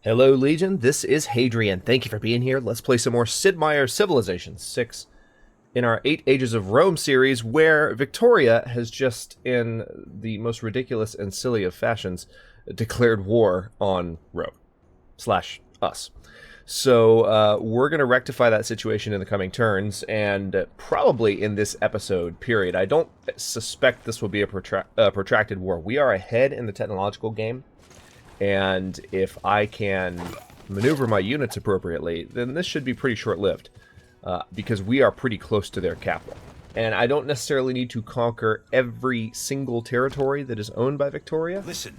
Hello, Legion. This is Hadrian. Thank you for being here. Let's play some more Sid Meier's Civilization 6 in our 8 Ages of Rome series, where Victoria has just, in the most ridiculous and silly of fashions, declared war on Rome / us. So we're going to rectify that situation in the coming turns, and probably in this episode, period. I don't suspect this will be a protracted war. We are ahead in the technological game. And if I can maneuver my units appropriately, then this should be pretty short-lived, because we are pretty close to their capital. And I don't necessarily need to conquer every single territory that is owned by Victoria. Listen,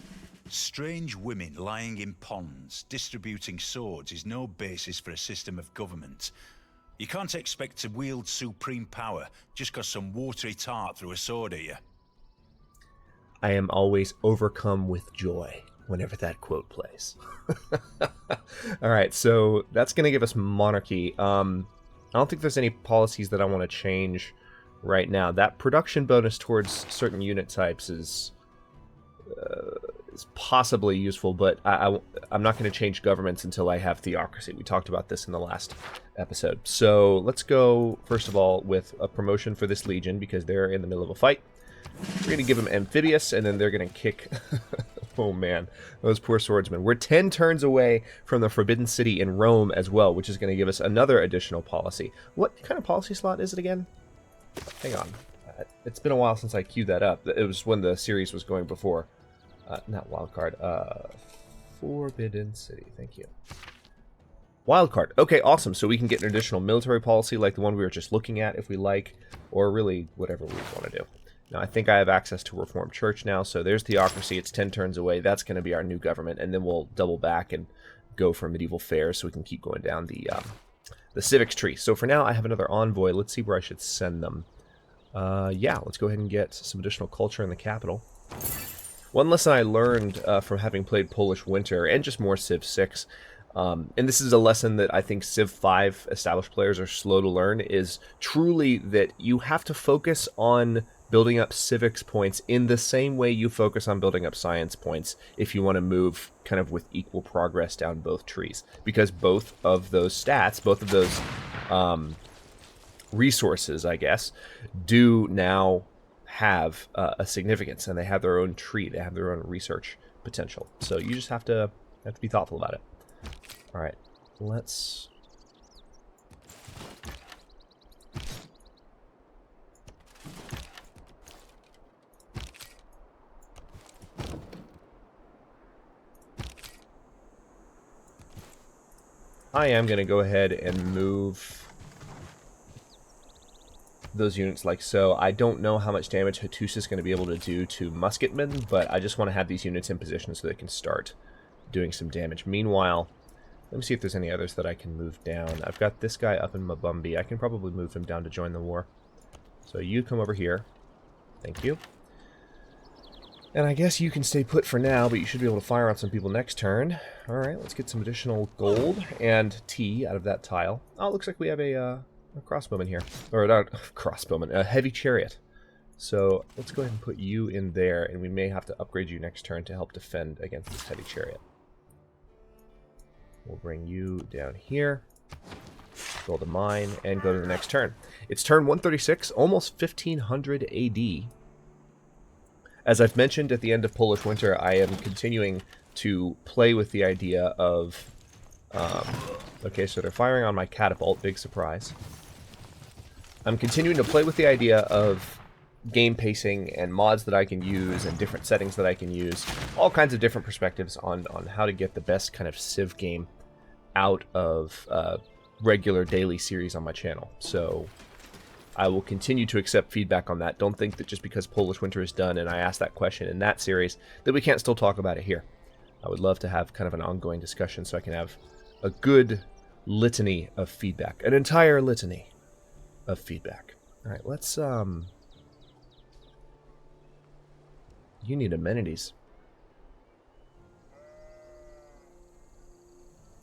strange women lying in ponds, distributing swords is no basis for a system of government. You can't expect to wield supreme power just because some watery tart threw a sword at you. I am always overcome with joy whenever that quote plays. Alright, so that's going to give us monarchy. I don't think there's any policies that I want to change right now. That production bonus towards certain unit types is possibly useful, but I'm not going to change governments until I have theocracy. We talked about this in the last episode. So let's go, first of all, with a promotion for this legion, because they're in the middle of a fight. We're going to give them amphibious, and then they're going to kick... Oh man, those poor swordsmen. We're 10 turns away from the Forbidden City in Rome as well, which is going to give us another additional policy. What kind of policy slot is it again? Hang on. It's been a while since I queued that up. It was when the series was going before. Not wildcard. Forbidden City. Thank you. Wildcard. Okay, awesome. So we can get an additional military policy like the one we were just looking at if we like, or really whatever we want to do. Now, I think I have access to Reformed Church now, so there's theocracy. It's 10 turns away. That's going to be our new government, and then we'll double back and go for medieval fairs so we can keep going down the civics tree. So for now, I have another envoy. Let's see where I should send them. Yeah, let's go ahead and get some additional culture in the capital. One lesson I learned from having played Polish Winter and just more Civ 6, and this is a lesson that I think Civ 5 established players are slow to learn, is truly that you have to focus on building up civics points in the same way you focus on building up science points if you want to move kind of with equal progress down both trees. Because both of those stats, both of those resources, I guess, do now have a significance, and they have their own tree. They have their own research potential. So you just have to be thoughtful about it. All right, let's... I am going to go ahead and move those units like so. I don't know how much damage Hattusa is going to be able to do to musketmen, but I just want to have these units in position so they can start doing some damage. Meanwhile, let me see if there's any others that I can move down. I've got this guy up in Mabumbi. I can probably move him down to join the war. So you come over here. Thank you. And I guess you can stay put for now, but you should be able to fire on some people next turn. Alright, let's get some additional gold and tea out of that tile. Oh, it looks like we have a crossbowman here. Or not crossbowman, a heavy chariot. So let's go ahead and put you in there, and we may have to upgrade you next turn to help defend against this heavy chariot. We'll bring you down here, build a mine, and go to the next turn. It's turn 136, almost 1500 AD. As I've mentioned at the end of Polish Winter, I am continuing to play with the idea of... okay, so they're firing on my catapult, big surprise. I'm continuing to play with the idea of game pacing and mods that I can use and different settings that I can use. All kinds of different perspectives on how to get the best kind of Civ game out of regular daily series on my channel. So I will continue to accept feedback on that. Don't think that just because Polish Winter is done and I asked that question in that series that we can't still talk about it here. I would love to have kind of an ongoing discussion so I can have a good litany of feedback. An entire litany of feedback. Alright, let's, you need amenities.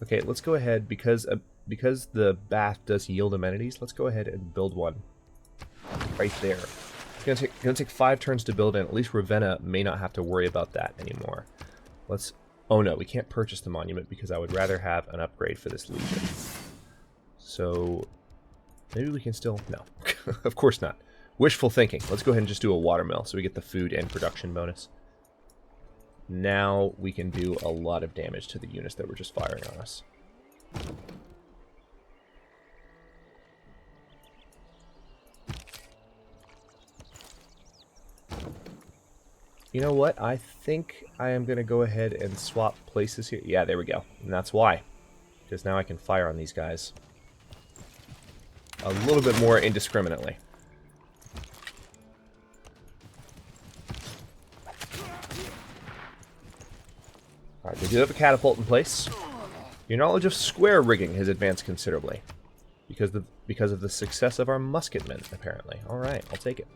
Okay, let's go ahead, because the bath does yield amenities, let's go ahead and build one. Right there. It's gonna take 5 turns to build, and at least Ravenna may not have to worry about that anymore. Let's Oh no, we can't purchase the monument because I would rather have an upgrade for this legion. So maybe we can still... No, of course not. Wishful thinking. Let's go ahead and just do a watermill so we get the food and production bonus. Now we can do a lot of damage to the units that were just firing on us. You know what? I think I am going to go ahead and swap places here. Yeah, there we go. And that's why. Because now I can fire on these guys a little bit more indiscriminately. Alright, they do have a catapult in place. Your knowledge of square rigging has advanced considerably. Because of the success of our musketmen, apparently. Alright, I'll take it.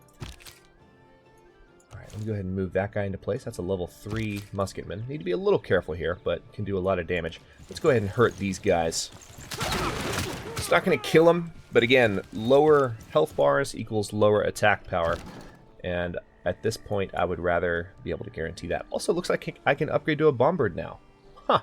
Let me go ahead and move that guy into place. That's a level 3 musketman. Need to be a little careful here, but can do a lot of damage. Let's go ahead and hurt these guys. It's not going to kill them, but again, lower health bars equals lower attack power. And at this point, I would rather be able to guarantee that. Also, looks like I can upgrade to a bombard now. Huh.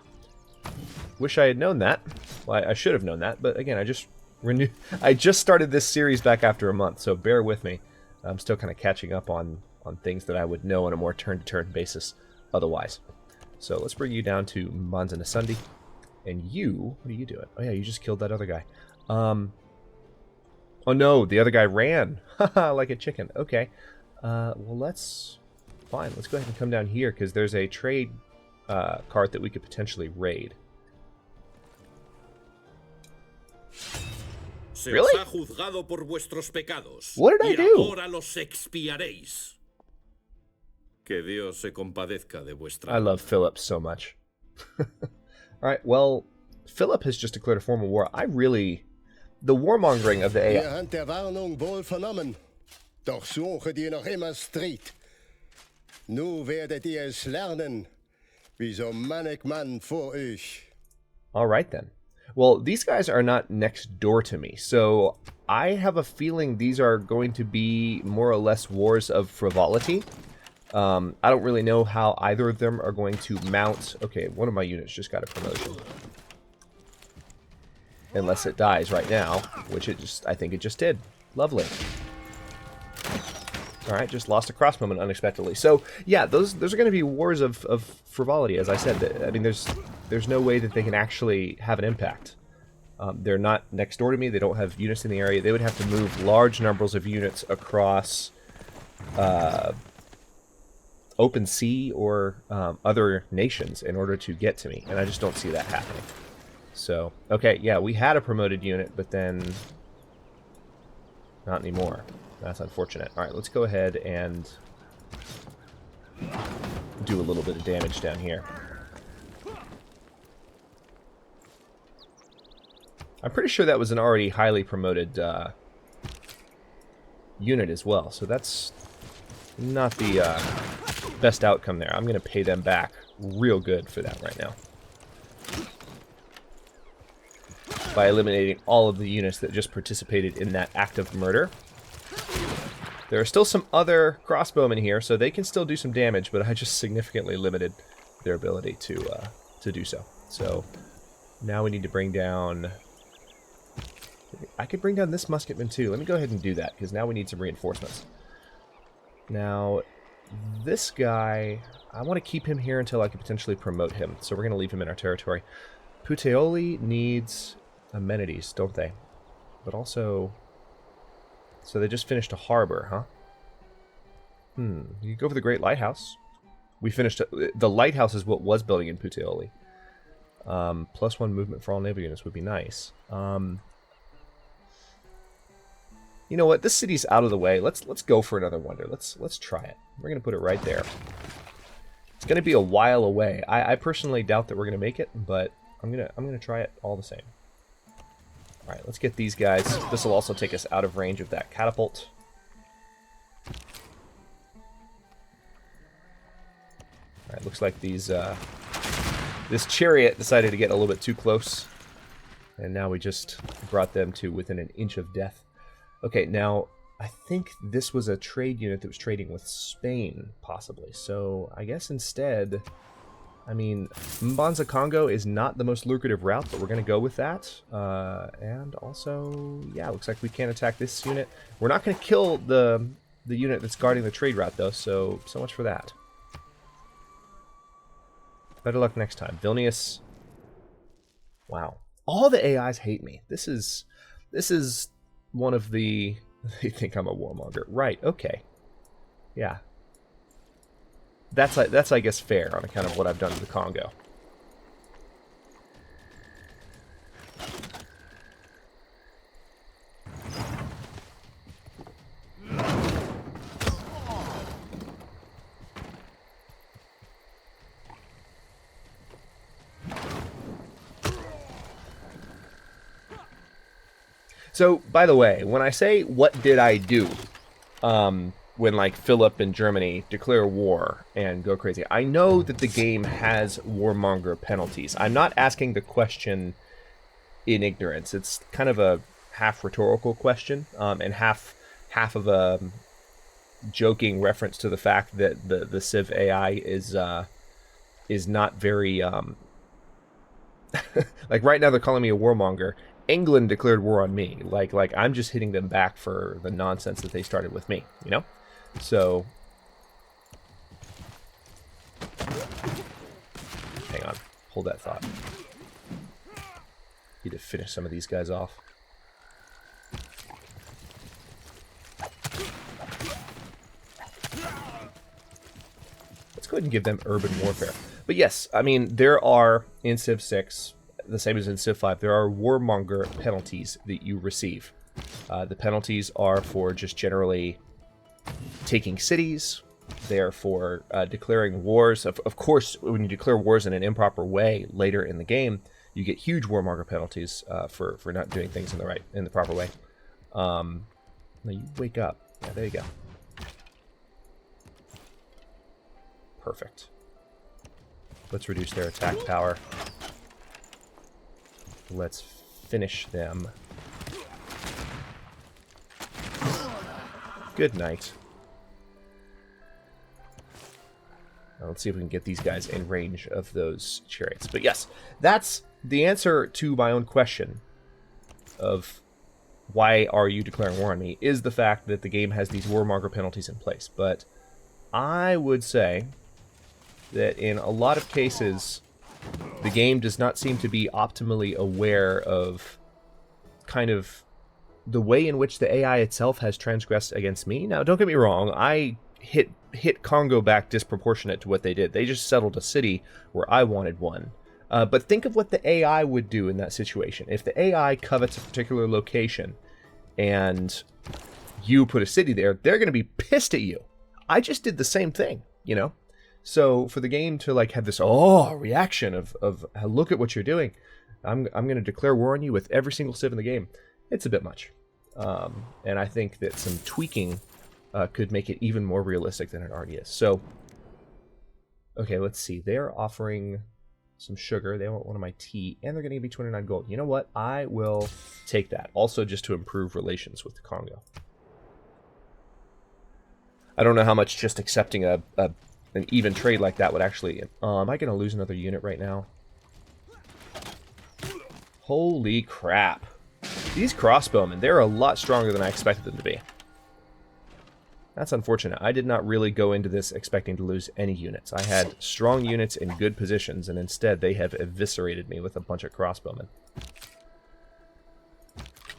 Wish I had known that. Well, I should have known that, but again, I just started this series back after a month, so bear with me. I'm still kind of catching up on things that I would know on a more turn-to-turn basis otherwise. So let's bring you down to Manza Nasundi. And you, what are you doing? Oh yeah, you just killed that other guy. Oh no, the other guy ran. Haha, like a chicken. Okay. Well, fine. Let's go ahead and come down here, because there's a trade cart that we could potentially raid. Really? What did I do? Que Dios se compadezca de vuestra... I love Philip so much. Alright, well, Philip has just declared a formal war. The warmongering of the AI... Ihr habt der Warnung wohl vernommen. Doch suchet ihr noch immer Streit. Nu werdet ihr es lernen, wie so mannig Mann vor euch. Alright then. Well, these guys are not next door to me, so I have a feeling these are going to be more or less wars of frivolity. I don't really know how either of them are going to mount... Okay, one of my units just got a promotion. Unless it dies right now, which I think it just did. Lovely. Alright, just lost a crossbowman unexpectedly. So, yeah, those are going to be wars of frivolity, as I said. I mean, there's no way that they can actually have an impact. They're not next door to me. They don't have units in the area. They would have to move large numbers of units across... open sea or other nations in order to get to me, and I just don't see that happening. So, okay, yeah, we had a promoted unit, but then not anymore. That's unfortunate. Alright, let's go ahead and do a little bit of damage down here. I'm pretty sure that was an already highly promoted unit as well, so that's not the best outcome there. I'm going to pay them back real good for that right now. By eliminating all of the units that just participated in that act of murder. There are still some other crossbowmen here, so they can still do some damage, but I just significantly limited their ability to do so. So now we need to bring down... I could bring down this musketman too. Let me go ahead and do that, because now we need some reinforcements. Now, this guy, I want to keep him here until I can potentially promote him, so we're going to leave him in our territory. Puteoli needs amenities, don't they? But also... So they just finished a harbor, huh? You go for the Great Lighthouse. We finished... The lighthouse is what was building in Puteoli. +1 movement for all naval units would be nice. You know what? This city's out of the way. Let's go for another wonder. Let's try it. We're gonna put it right there. It's gonna be a while away. I personally doubt that we're gonna make it, but I'm gonna try it all the same. All right, let's get these guys. This will also take us out of range of that catapult. All right, looks like these this chariot decided to get a little bit too close, and now we just brought them to within an inch of death. Okay, now, I think this was a trade unit that was trading with Spain, possibly. So, I guess instead, I mean, Mbanza Congo is not the most lucrative route, but we're going to go with that. And also, yeah, looks like we can't attack this unit. We're not going to kill the unit that's guarding the trade route, though, so much for that. Better luck next time. Vilnius. Wow. All the AIs hate me. This is one of the... They think I'm a warmonger. Right, okay. Yeah. That's I guess fair on account of what I've done to the Congo. So, by the way, when I say what did I do, when like Philip in Germany declare war and go crazy, I know that the game has warmonger penalties. I'm not asking the question in ignorance. It's kind of a half rhetorical question, and half of a joking reference to the fact that the Civ AI is not very like right now they're calling me a warmonger. England declared war on me. Like I'm just hitting them back for the nonsense that they started with me, you know? So hang on. Hold that thought. Need to finish some of these guys off. Let's go ahead and give them urban warfare. But yes, I mean, there are in Civ 6, the same as in Civ 5, there are warmonger penalties that you receive. The penalties are for just generally taking cities. They are for declaring wars. Of course, when you declare wars in an improper way later in the game, you get huge warmonger penalties for not doing things in the proper way. Now you wake up. Yeah, there you go. Perfect. Let's reduce their attack power. Let's finish them. Good night. Now let's see if we can get these guys in range of those chariots. But yes, that's the answer to my own question of why are you declaring war on me, is the fact that the game has these warmonger penalties in place. But I would say that in a lot of cases, the game does not seem to be optimally aware of kind of the way in which the AI itself has transgressed against me. Now, don't get me wrong, I hit Congo back disproportionate to what they did. They just settled a city where I wanted one. But think of what the AI would do in that situation. If the AI covets a particular location and you put a city there, they're going to be pissed at you. I just did the same thing, you know? So for the game to like have this reaction of look at what you're doing, I'm going to declare war on you with every single civ in the game, it's a bit much. And I think that some tweaking could make it even more realistic than it already is. So, okay, let's see. They're offering some sugar. They want one of my tea, and they're going to give me 29 gold. You know what? I will take that. Also, just to improve relations with the Congo. I don't know how much just accepting an even trade like that would actually... am I going to lose another unit right now? Holy crap. These crossbowmen, they're a lot stronger than I expected them to be. That's unfortunate. I did not really go into this expecting to lose any units. I had strong units in good positions, and instead they have eviscerated me with a bunch of crossbowmen.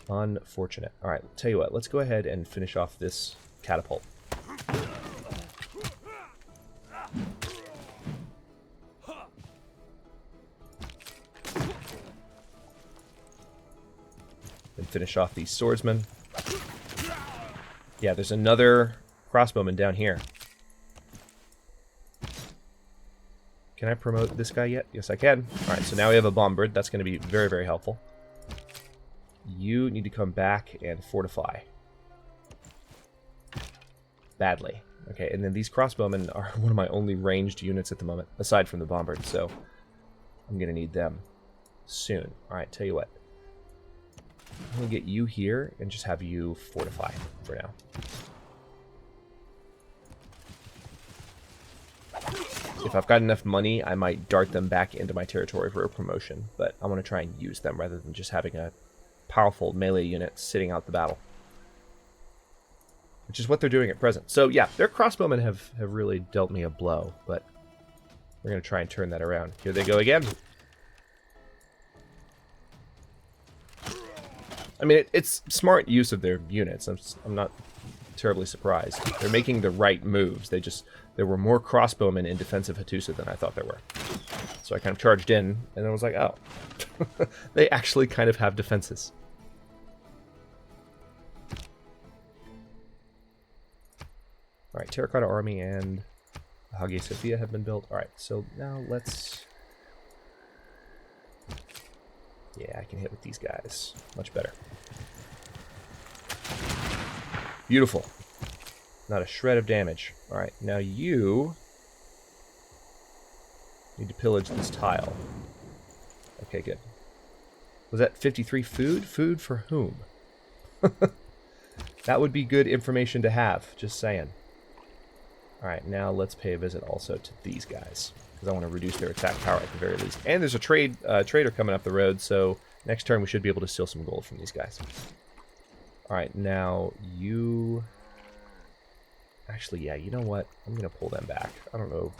Unfortunate. Alright, tell you what, let's go ahead and finish off this catapult. Then finish off these swordsmen. Yeah, there's another crossbowman down here. Can I promote this guy yet? Yes, I can. Alright, so now we have a bombard. That's going to be very, very helpful. You need to come back and fortify. Badly. Okay, and then these crossbowmen are one of my only ranged units at the moment, aside from the bombard, so I'm going to need them soon. Alright, tell you what. I'm going to get you here and just have you fortify for now. If I've got enough money, I might dart them back into my territory for a promotion, but I want to try and use them rather than just having a powerful melee unit sitting out the battle. Which is what they're doing at present. So yeah, their crossbowmen have really dealt me a blow, but we're going to try and turn that around. Here they go again. I mean, it's smart use of their units. I'm not terribly surprised. They're making the right moves. There were more crossbowmen in defensive Hattusa than I thought there were. So I kind of charged in, and I was like, oh. They actually kind of have defenses. Alright, Terracotta Army and Hagia Sophia have been built. Alright, so now let's... Yeah, I can hit with these guys. Much better. Beautiful. Not a shred of damage. Alright, now you need to pillage this tile. Okay, good. Was that 53 food? Food for whom? That would be good information to have, just saying. Alright, now let's pay a visit also to these guys, because I want to reduce their attack power at the very least. And there's a trader coming up the road, so next turn we should be able to steal some gold from these guys. Alright, now you... Actually, yeah, you know what? I'm going to pull them back. I don't know.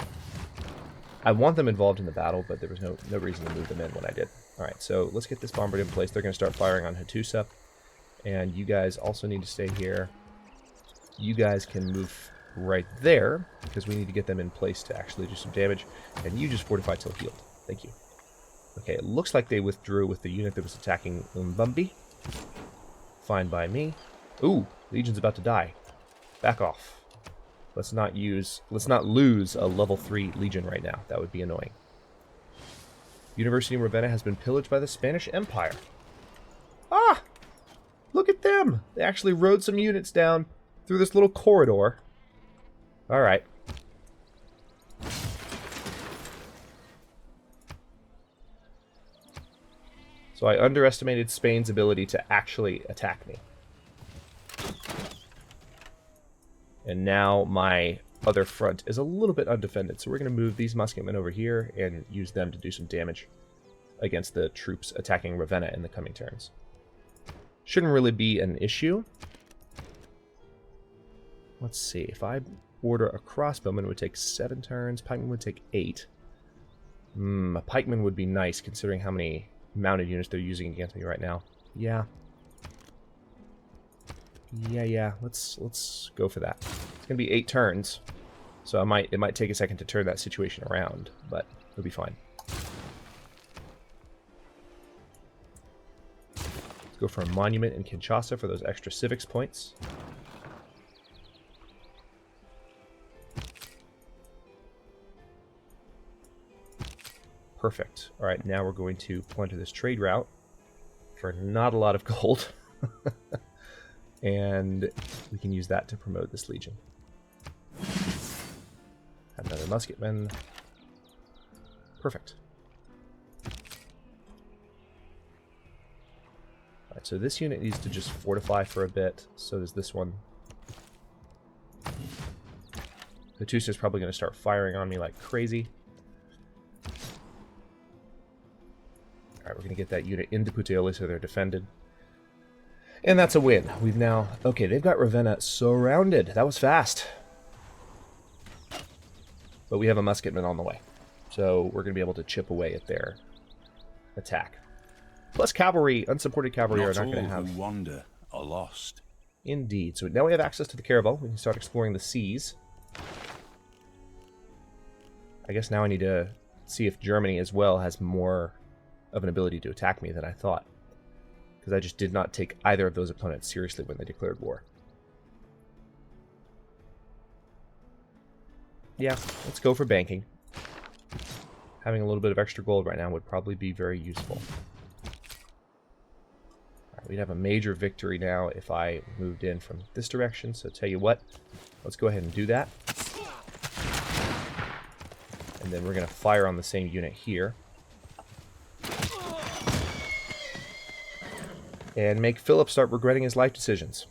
I want them involved in the battle, but there was no reason to move them in when I did. Alright, so let's get this bombard in place. They're going to start firing on Hattusa. And you guys also need to stay here. You guys can move right there, because we need to get them in place to actually do some damage. And you just fortify till healed. Thank you. Okay, it looks like they withdrew with the unit that was attacking Umbumbi. Fine by me. Ooh, Legion's about to die. Back off. Let's not lose a level 3 Legion right now. That would be annoying. University of Ravenna has been pillaged by the Spanish Empire. Ah! Look at them! They actually rode some units down through this little corridor. Alright. So I underestimated Spain's ability to actually attack me. And now my other front is a little bit undefended. So we're going to move these musketmen over here and use them to do some damage against the troops attacking Ravenna in the coming turns. Shouldn't really be an issue. Let's see. If I order a crossbowman, it would take 7 turns. Pikeman would take 8. A pikeman would be nice, considering how many mounted units they're using against me right now. Yeah. Yeah. Let's go for that. It's gonna be 8 turns, so it might take a second to turn that situation around, but it'll be fine. Let's go for a monument in Kinshasa for those extra civics points. Perfect. All right, now we're going to plunder this trade route for not a lot of gold. And we can use that to promote this legion. Have another musketman. Perfect. Alright, so this unit needs to just fortify for a bit. So does this one. Hattusa is probably going to start firing on me like crazy. Alright, we're going to get that unit into Puteoli so they're defended. And that's a win. We've now... Okay, they've got Ravenna surrounded. That was fast. But we have a musketman on the way. So we're going to be able to chip away at their attack. Plus cavalry, unsupported cavalry are not going to have... Not all who wander are lost. Indeed. So now we have access to the caravel. We can start exploring the seas. I guess now I need to see if Germany as well has more of an ability to attack me than I thought. Because I just did not take either of those opponents seriously when they declared war. Yeah, let's go for banking. Having a little bit of extra gold right now would probably be very useful. Right, we'd have a major victory now if I moved in from this direction, so tell you what, let's go ahead and do that. And then we're going to fire on the same unit here. And make Philip start regretting his life decisions.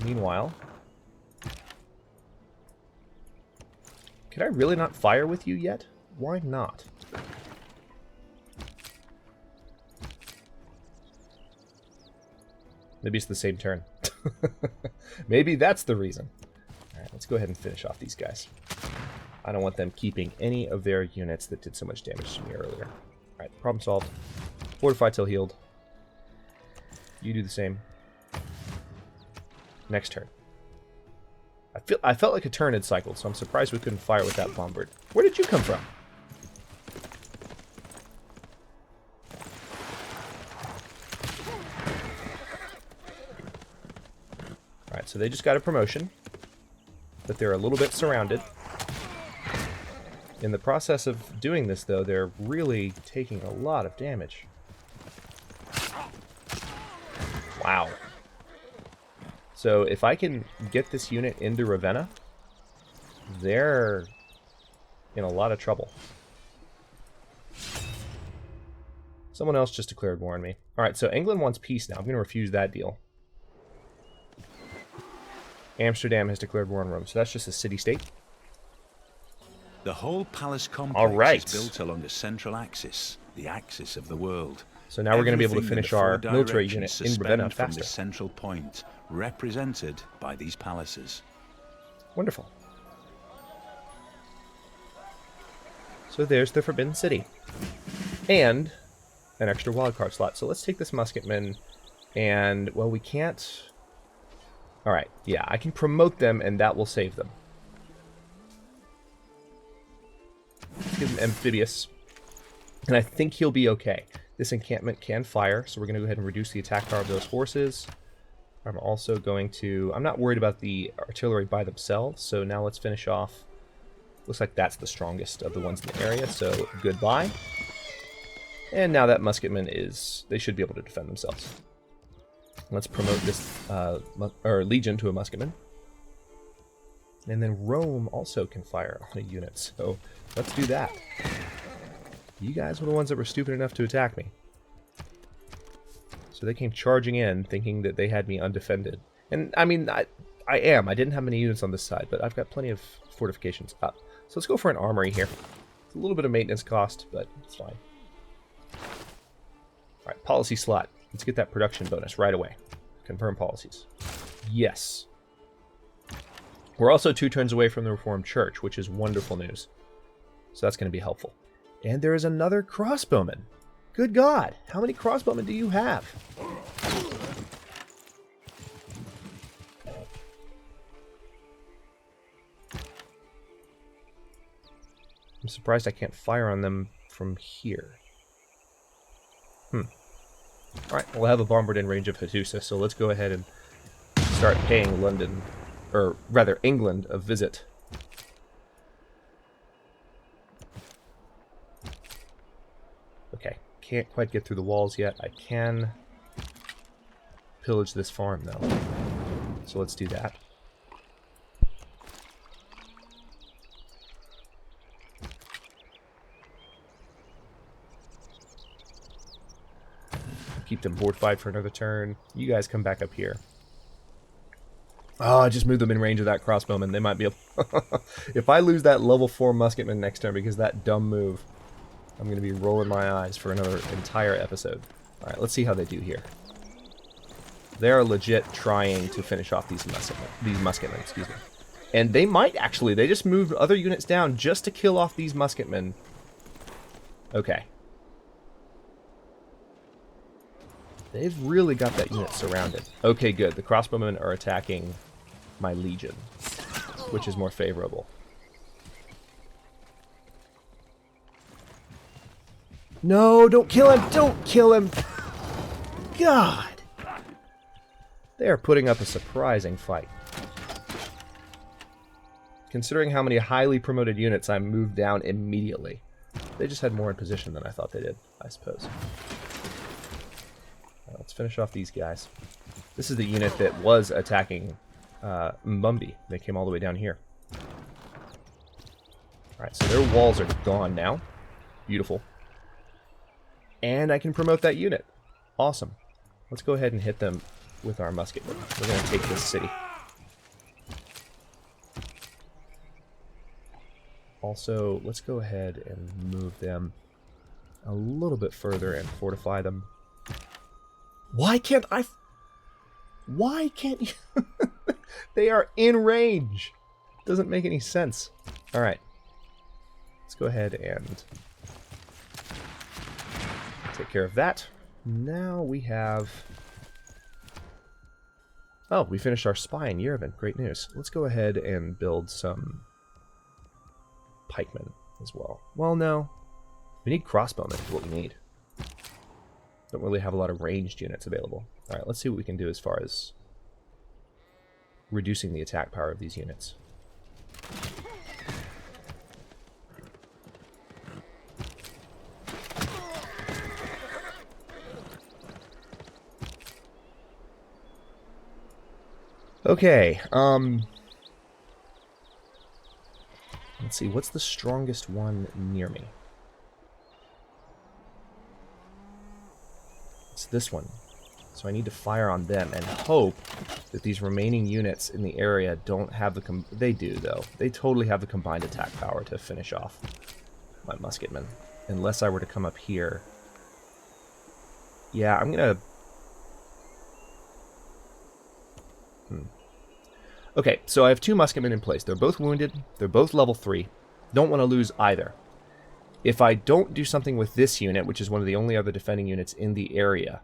Meanwhile, Can I really not fire with you yet? Why not? Maybe it's the same turn. Maybe that's the reason. Alright, let's go ahead and finish off these guys. I don't want them keeping any of their units that did so much damage to me earlier. Alright, problem solved. Fortify till healed. You do the same. Next turn. I felt like a turn had cycled, so I'm surprised we couldn't fire with that bombard. Where did you come from? Alright, so they just got a promotion, but they're a little bit surrounded. In the process of doing this, though, they're really taking a lot of damage. Wow. So if I can get this unit into Ravenna, they're in a lot of trouble. Someone else just declared war on me. Alright, so England wants peace now. I'm going to refuse that deal. Amsterdam has declared war on Rome, so that's just a city-state. The whole palace complex is built along a central axis, the axis of the world. So now we're going to be able to finish our military unit in suspend Ravenna from faster. the central point, represented by these palaces. Wonderful. So there's the Forbidden City. And an extra wildcard slot. So let's take this musketman and, well, we can't... Alright, yeah, I can promote them and that will save them. Let's give him amphibious. And I think he'll be okay. This encampment can fire, so we're going to go ahead and reduce the attack power of those horses. I'm also going to... I'm not worried about the artillery by themselves, so now let's finish off. Looks like that's the strongest of the ones in the area, so goodbye. And now that musketman is... They should be able to defend themselves. Let's promote this legion to a musketman. And then Rome also can fire on a unit, so let's do that. You guys were the ones that were stupid enough to attack me. So they came charging in, thinking that they had me undefended. And, I mean, I am. I didn't have many units on this side, but I've got plenty of fortifications up. So let's go for an armory here. It's a little bit of maintenance cost, but it's fine. Alright, policy slot. Let's get that production bonus right away. Confirm policies. Yes. We're also 2 turns away from the Reformed Church, which is wonderful news. So that's going to be helpful. And there is another crossbowman. Good God, how many crossbowmen do you have? I'm surprised I can't fire on them from here. Alright, we'll have a bombard in range of Hattusa, so let's go ahead and start paying London, or rather England, a visit. Okay, can't quite get through the walls yet. I can pillage this farm, though. So let's do that. Keep them fortified for another turn. You guys come back up here. Oh, I just moved them in range of that crossbowman. They might be able... If I lose that level 4 musketman next turn because of that dumb move, I'm going to be rolling my eyes for another entire episode. Alright, let's see how they do here. They're legit trying to finish off these musketmen, excuse me. And they might actually. They just moved other units down just to kill off these musketmen. Okay. They've really got that unit surrounded. Okay, good. The crossbowmen are attacking my legion, which is more favorable. No, don't kill him! Don't kill him! God! They are putting up a surprising fight. Considering how many highly promoted units I moved down immediately. They just had more in position than I thought they did, I suppose. Let's finish off these guys. This is the unit that was attacking Mbumbi. They came all the way down here. Alright, so their walls are gone now. Beautiful. And I can promote that unit. Awesome. Let's go ahead and hit them with our musketmen. We're going to take this city. Also, let's go ahead and move them a little bit further and fortify them. Why can't I... Why can't you... They are in range. Doesn't make any sense. All right. Let's go ahead and take care of that. Now we have... Oh, we finished our spy in Yerevan. Great news. Let's go ahead and build some pikemen as well. Well, no. We need crossbowmen is what we need. Don't really have a lot of ranged units available. All right, let's see what we can do as far as reducing the attack power of these units. Okay, let's see, what's the strongest one near me? It's this one. So I need to fire on them and hope that these remaining units in the area don't have the... They do, though. They totally have the combined attack power to finish off my musketmen. Unless I were to come up here. Yeah, I'm gonna... Okay, so I have 2 musketmen in place. They're both wounded. They're both level 3. Don't want to lose either. If I don't do something with this unit, which is one of the only other defending units in the area,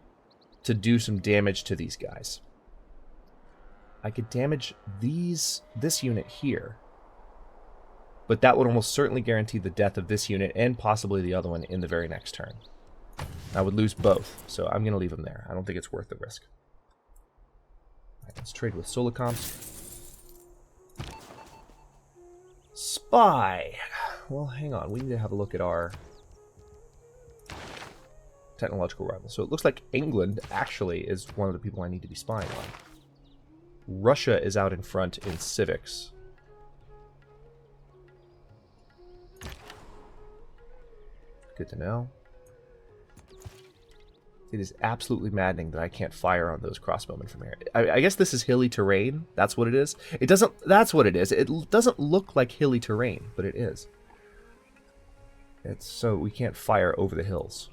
to do some damage to these guys, I could damage this unit here. But that would almost certainly guarantee the death of this unit and possibly the other one in the very next turn. I would lose both, so I'm going to leave them there. I don't think it's worth the risk. All right, let's trade with Solicomps. Spy. Well, hang on. We need to have a look at our technological rival. So it looks like England actually is one of the people I need to be spying on. Russia is out in front in civics. Good to know. It is absolutely maddening that I can't fire on those crossbowmen from here. I guess this is hilly terrain. That's what it is. It doesn't... That's what it is. It doesn't look like hilly terrain, but it is. It's so we can't fire over the hills.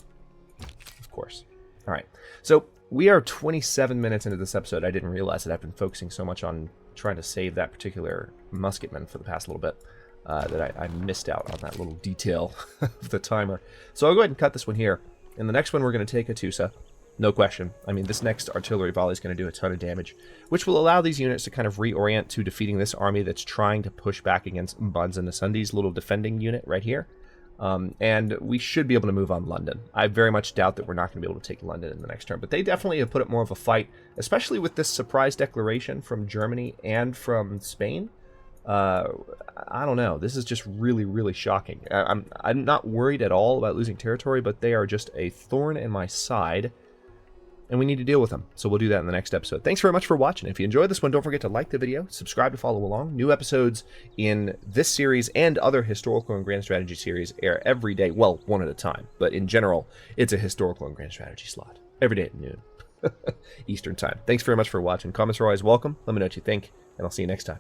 Of course. All right. So we are 27 minutes into this episode. I didn't realize that I've been focusing so much on trying to save that particular musketman for the past little bit that I missed out on that little detail of the timer. So I'll go ahead and cut this one here. In the next one, we're going to take Atusa. No question. I mean, this next artillery volley is going to do a ton of damage, which will allow these units to kind of reorient to defeating this army that's trying to push back against Mbanza Nsundi's little defending unit right here. And we should be able to move on London. I very much doubt that we're not going to be able to take London in the next turn, but they definitely have put up more of a fight, especially with this surprise declaration from Germany and from Spain. I don't know. This is just really, really shocking. I'm not worried at all about losing territory, but they are just a thorn in my side, and we need to deal with them. So we'll do that in the next episode. Thanks very much for watching. If you enjoyed this one, don't forget to like the video, subscribe to follow along. New episodes in this series and other historical and grand strategy series air every day. Well, one at a time, but in general, it's a historical and grand strategy slot every day at noon Eastern time. Thanks very much for watching. Comments are always welcome. Let me know what you think, and I'll see you next time.